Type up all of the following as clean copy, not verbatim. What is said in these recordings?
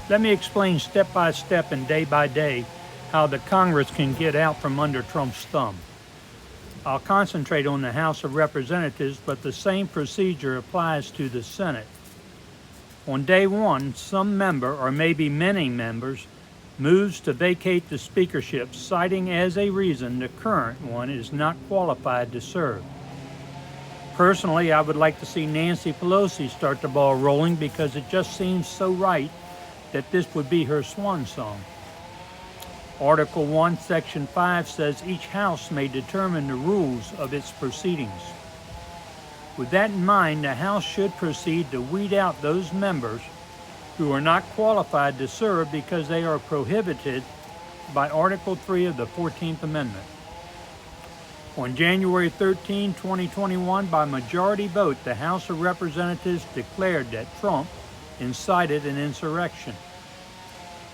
Let me explain step by step and day by day how the Congress can get out from under Trump's thumb. I'll concentrate on the House of Representatives, but the same procedure applies to the Senate. On day one, some member, or maybe many members, moves to vacate the speakership, citing as a reason the current one is not qualified to serve. Personally, I would like to see Nancy Pelosi start the ball rolling because it just seems so right that this would be her swan song. Article 1, Section 5 says each House may determine the rules of its proceedings. With that in mind, the House should proceed to weed out those members who are not qualified to serve because they are prohibited by Article 3 of the 14th Amendment. On January 13, 2021, by majority vote, the House of Representatives declared that Trump incited an insurrection.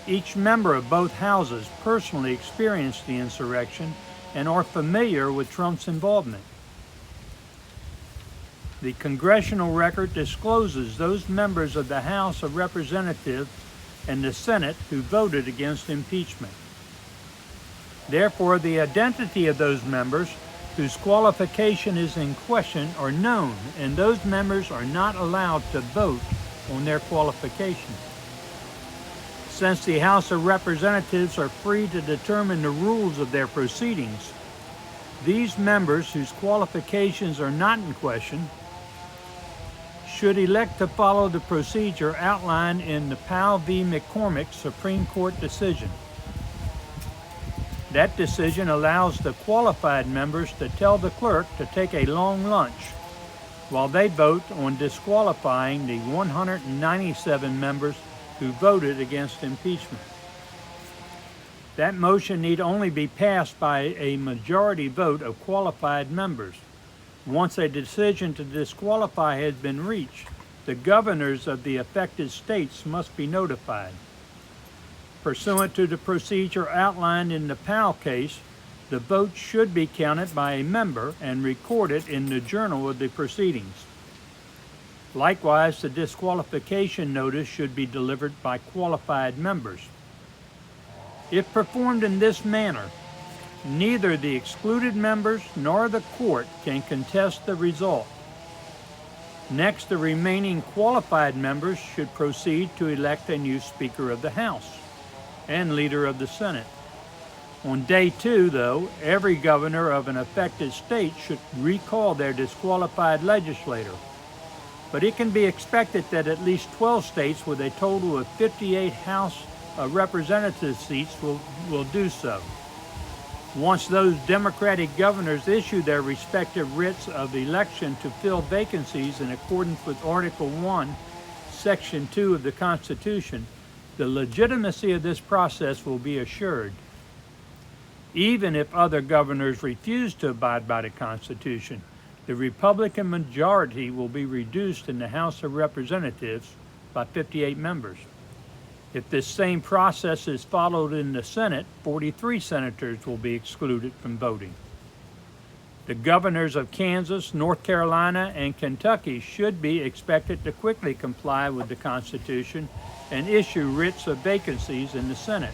Each member of both houses personally experienced the insurrection and are familiar with Trump's involvement. The congressional record discloses those members of the House of Representatives and the Senate who voted against impeachment. Therefore, the identity of those members whose qualification is in question are known, and those members are not allowed to vote on their qualifications. Since the House of Representatives are free to determine the rules of their proceedings, these members whose qualifications are not in question should elect to follow the procedure outlined in the Powell v. McCormick Supreme Court decision. That decision allows the qualified members to tell the clerk to take a long lunch while they vote on disqualifying the 197 members who voted against impeachment. That motion need only be passed by a majority vote of qualified members. Once a decision to disqualify has been reached, the governors of the affected states must be notified. Pursuant to the procedure outlined in the Powell case, the vote should be counted by a member and recorded in the journal of the proceedings. Likewise, the disqualification notice should be delivered by qualified members. If performed in this manner, neither the excluded members nor the court can contest the result. Next, the remaining qualified members should proceed to elect a new Speaker of the House and Leader of the Senate. On day two, though, every governor of an affected state should recall their disqualified legislator. But it can be expected that at least 12 states with a total of 58 House of Representative seats will do so. Once those Democratic governors issue their respective writs of election to fill vacancies in accordance with Article 1, Section 2 of the Constitution, the legitimacy of this process will be assured. Even if other governors refuse to abide by the Constitution, the Republican majority will be reduced in the House of Representatives by 58 members. If this same process is followed in the Senate, 43 senators will be excluded from voting. The governors of Kansas, North Carolina, and Kentucky should be expected to quickly comply with the Constitution and issue writs of vacancies in the Senate.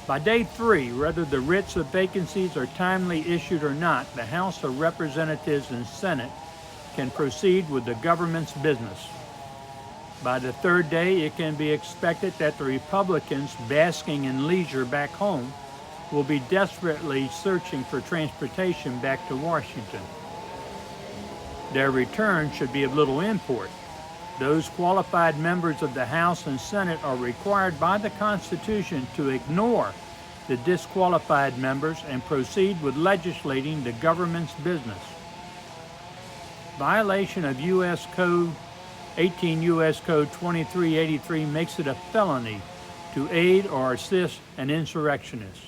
By day 3, whether the writs of vacancies are timely issued or not, the House of Representatives and Senate can proceed with the government's business. By the third day, it can be expected that the Republicans basking in leisure back home will be desperately searching for transportation back to Washington. Their return should be of little import. Those qualified members of the House and Senate are required by the Constitution to ignore the disqualified members and proceed with legislating the government's business. Violation of U.S. Code 18 U.S. Code 2383 makes it a felony to aid or assist an insurrectionist.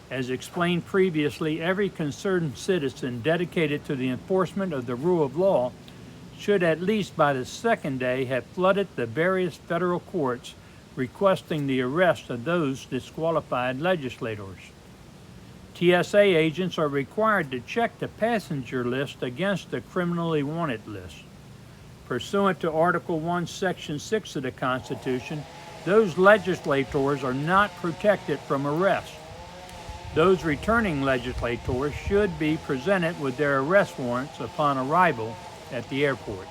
As explained previously, every concerned citizen dedicated to the enforcement of the rule of law should at least by the second day have flooded the various federal courts requesting the arrest of those disqualified legislators. TSA agents are required to check the passenger list against the criminally wanted list. Pursuant to Article 1, Section 6 of the Constitution, those legislators are not protected from arrest. Those returning legislators should be presented with their arrest warrants upon arrival at the airport.